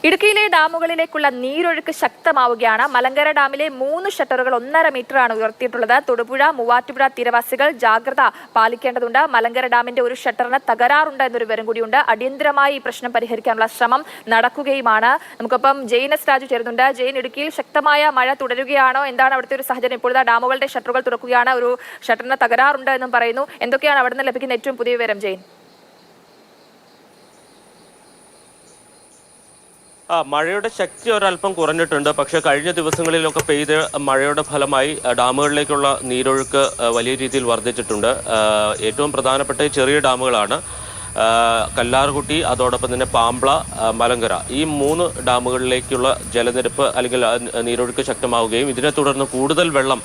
ഇടുക്കിയിലെ ഡാമുകളിലേക്കുള്ള നീരൊഴുക്ക് ശക്തമാവുകയാണ്. മലങ്കര ഡാമിലെ 3 ഷട്ടറുകൾ 1.5 മീറ്ററാണ് ഉയർത്തിയിട്ടുള്ളത്. തൊടുപുഴ, മൂവാറ്റുപുഴ തീരവാസികൾ ജാഗ്രത പാലിക്കേണ്ടതുണ്ട്. മലങ്കര ഡാമിന്റെ ഒരു ഷട്ടറിന് തകരാറുണ്ട് എന്നൊരു വിവരം കൂടിയുണ്ട്. അടിയന്തരമായി ഈ പ്രശ്നം പരിഹരിക്കാനുള്ള ശ്രമം നടക്കുകയുമാണ്. നമുക്കൊപ്പം ജെയിൻ എസ് രാജു ചേരുന്നുണ്ട്. ജെയിൻ, ഇടുക്കിയിൽ ശക്തമായ മഴ തുടരുകയാണോ? എന്താണ് അവിടുത്തെ ഒരു സാഹചര്യം? ഇപ്പോഴത്തെ ഡാമുകളുടെ ഷട്ടറുകൾ തുറക്കുകയാണ്, ഒരു ഷട്ടറിന് തകരാറുണ്ട് എന്നും പറയുന്നു. എന്തൊക്കെയാണ് അവിടെ നിന്ന് ലഭിക്കുന്ന ഏറ്റവും പുതിയ വിവരം, ജെയിൻ? മഴയുടെ ശക്തി ഒരല്പം കുറഞ്ഞിട്ടുണ്ട്. പക്ഷേ കഴിഞ്ഞ ദിവസങ്ങളിലൊക്കെ പെയ്ത മഴയുടെ ഫലമായി ഡാമുകളിലേക്കുള്ള നീരൊഴുക്ക് വലിയ രീതിയിൽ വർദ്ധിച്ചിട്ടുണ്ട്. ഏറ്റവും പ്രധാനപ്പെട്ട ചെറിയ ഡാമുകളാണ് കല്ലാർകുട്ടി, അതോടൊപ്പം തന്നെ പാമ്പ്ള, മലങ്കര. ഈ 3 ഡാമുകളിലേക്കുള്ള ജലനിരപ്പ് അല്ലെങ്കിൽ നീരൊഴുക്ക് ശക്തമാവുകയും ഇതിനെ തുടർന്ന് കൂടുതൽ വെള്ളം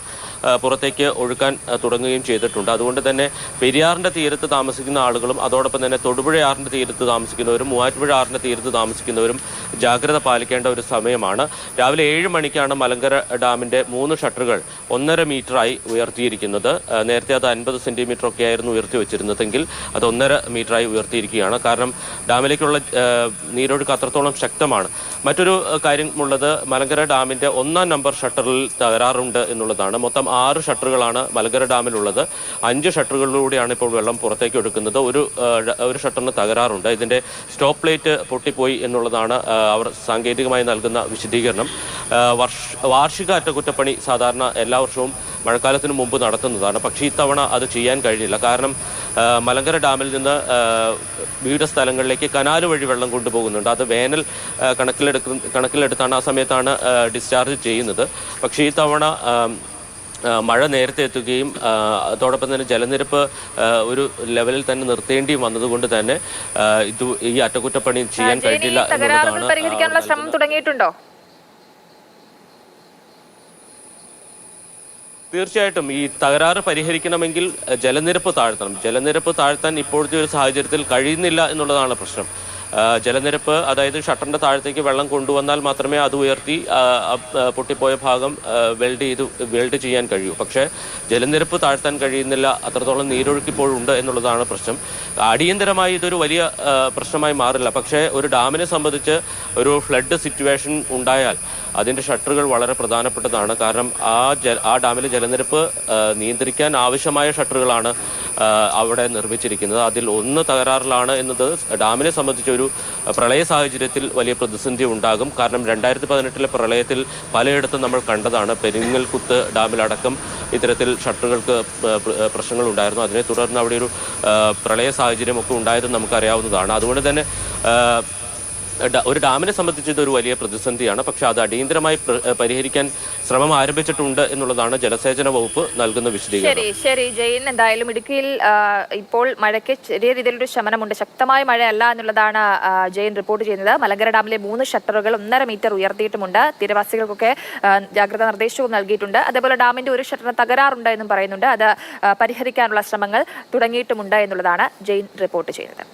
പുറത്തേക്ക് ഒഴുക്കാൻ തുടങ്ങുകയും ചെയ്തിട്ടുണ്ട്. അതുകൊണ്ട് തന്നെ പെരിയാറിൻ്റെ തീരത്ത് താമസിക്കുന്ന ആളുകളും അതോടൊപ്പം തന്നെ തൊടുപുഴയാറിൻ്റെ തീരത്ത് താമസിക്കുന്നവരും മൂവാറ്റുപുഴ ആറിൻ്റെ തീരത്ത് താമസിക്കുന്നവരും ജാഗ്രത പാലിക്കേണ്ട ഒരു സമയമാണ്. രാവിലെ 7 മണിക്കാണ് മലങ്കര ഡാമിൻ്റെ 3 ഷട്ടറുകൾ 1.5 മീറ്ററായി ഉയർത്തിയിരിക്കുന്നത്. നേരത്തെ അത് 50 സെൻറ്റിമീറ്റർ ഒക്കെ ആയിരുന്നു ഉയർത്തി വെച്ചിരുന്നതെങ്കിൽ അത് 1.5 മീറ്ററായി ഉയർത്തിയിരിക്കുകയാണ്. കാരണം ഡാമിലേക്കുള്ള നീരൊഴുക്ക് അത്രത്തോളം ശക്തമാണ്. മറ്റൊരു കാര്യമുള്ളത്, മലങ്കര ഡാമിൻ്റെ 1-ാം നമ്പർ ഷട്ടറിൽ തകരാറുണ്ട് എന്നുള്ളതാണ്. മൊത്തം 6 ഷട്ടറുകളാണ് മലങ്കര ഡാമിലുള്ളത്. 5 ഷട്ടറുകളിലൂടെയാണ് ഇപ്പോൾ വെള്ളം പുറത്തേക്ക് എടുക്കുന്നത്. ഒരു ഷട്ടറിന് തകരാറുണ്ട്. ഇതിൻ്റെ സ്റ്റോപ്പ് പ്ലേറ്റ് പൊട്ടിപ്പോയി എന്നുള്ളതാണ് അവർ സാങ്കേതികമായി നൽകുന്ന വിശദീകരണം. വാർഷിക അറ്റകുറ്റപ്പണി സാധാരണ എല്ലാ വർഷവും മഴക്കാലത്തിന് മുമ്പ് നടത്തുന്നതാണ്. പക്ഷേ ഇത്തവണ അത് ചെയ്യാൻ കഴിഞ്ഞില്ല. കാരണം മലങ്കര ഡാമിൽ നിന്ന് വിവിധ സ്ഥലങ്ങളിലേക്ക് കനാല് വഴി വെള്ളം കൊണ്ടുപോകുന്നുണ്ട്. അത് വേനൽ കണക്കിലെടുത്താണ് ആ സമയത്താണ് ഡിസ്ചാർജ് ചെയ്യുന്നത്. പക്ഷേ ഈ തവണ മഴ നേരത്തെ എത്തുകയും അതോടൊപ്പം തന്നെ ജലനിരപ്പ് ഒരു ലെവലിൽ തന്നെ നിർത്തേണ്ടി വന്നതുകൊണ്ട് തന്നെ ഈ അറ്റകുറ്റപ്പണി ചെയ്യാൻ കഴിഞ്ഞില്ല എന്നുള്ളതാണ്. പരിഹരിക്കാനുള്ള ശ്രമം തുടങ്ങിയിട്ടുണ്ടോ? തീർച്ചയായിട്ടും ഈ തകരാറ് പരിഹരിക്കണമെങ്കിൽ ജലനിരപ്പ് താഴ്ത്തണം. ജലനിരപ്പ് താഴ്ത്താൻ ഇപ്പോഴത്തെ ഒരു സാഹചര്യത്തിൽ കഴിയുന്നില്ല എന്നുള്ളതാണ് പ്രശ്നം. ജലനിരപ്പ്, അതായത് ഷട്ടറിൻ്റെ താഴത്തേക്ക് വെള്ളം കൊണ്ടുവന്നാൽ മാത്രമേ അത് ഉയർത്തി പൊട്ടിപ്പോയ ഭാഗം വെൽഡ് ചെയ്യാൻ കഴിയൂ. പക്ഷേ ജലനിരപ്പ് താഴ്ത്താൻ കഴിയുന്നില്ല. അത്രത്തോളം നീരൊഴുക്ക് ഇപ്പോഴുണ്ട് എന്നുള്ളതാണ് പ്രശ്നം. അടിയന്തരമായി ഇതൊരു വലിയ പ്രശ്നമായി മാറില്ല. പക്ഷേ ഒരു ഡാമിനെ സംബന്ധിച്ച് ഒരു ഫ്ലഡ് സിറ്റുവേഷൻ ഉണ്ടായാൽ അതിൻ്റെ ഷട്ടറുകൾ വളരെ പ്രധാനപ്പെട്ടതാണ്. കാരണം ആ ഡാമിലെ ജലനിരപ്പ് നിയന്ത്രിക്കാൻ ആവശ്യമായ ഷട്ടറുകളാണ് അവിടെ നിർമ്മിച്ചിരിക്കുന്നത്. അതിൽ ഒന്ന് തകരാറിലാണ് എന്നത് ഡാമിനെ സംബന്ധിച്ചൊരു പ്രളയ സാഹചര്യത്തിൽ വലിയ പ്രതിസന്ധി ഉണ്ടാകും. കാരണം 2018 പ്രളയത്തിൽ പലയിടത്തും നമ്മൾ കണ്ടതാണ്. പെരിങ്ങൽകുത്ത് ഡാമിലടക്കം ഇത്തരത്തിൽ ഷട്ടറുകൾക്ക് പ്രശ്നങ്ങൾ ഉണ്ടായിരുന്നു. അതിനെ തുടർന്ന് അവിടെ ഒരു പ്രളയ സാഹചര്യമൊക്കെ ഉണ്ടായതും നമുക്കറിയാവുന്നതാണ്. അതുകൊണ്ട് തന്നെ ഒരു ഡാമിനെ സംബന്ധിച്ച് ഇതൊരു വലിയ പ്രതിസന്ധിയാണ്. പക്ഷെ അത് അടിയന്തരമായി പരിഹരിക്കാൻ ശ്രമം ആരംഭിച്ചിട്ടുണ്ട് എന്നുള്ളതാണ് ജലസേചന വകുപ്പ് നൽകുന്ന വിശദീകരണം. ശരി ജെയിൻ, എന്തായാലും ഇടുക്കിയിൽ ഇപ്പോൾ മഴയ്ക്ക് ചെറിയ രീതിയിലൊരു ശമനമുണ്ട്. ശക്തമായ മഴയല്ല എന്നുള്ളതാണ് ജെയിൻ റിപ്പോർട്ട് ചെയ്യുന്നത്. മലങ്കര ഡാമിലെ 3 ഷട്ടറുകൾ 1.5 മീറ്റർ ഉയർത്തിയിട്ടുമുണ്ട്. തീരവാസികൾക്കൊക്കെ ജാഗ്രതാ നിർദ്ദേശവും നൽകിയിട്ടുണ്ട്. അതേപോലെ ഡാമിന്റെ ഒരു ഷട്ടറിന് തകരാറുണ്ട് എന്നും പറയുന്നുണ്ട്. അത് പരിഹരിക്കാനുള്ള ശ്രമങ്ങൾ തുടങ്ങിയിട്ടുമുണ്ട് എന്നുള്ളതാണ് ജെയിൻ റിപ്പോർട്ട് ചെയ്യുന്നത്.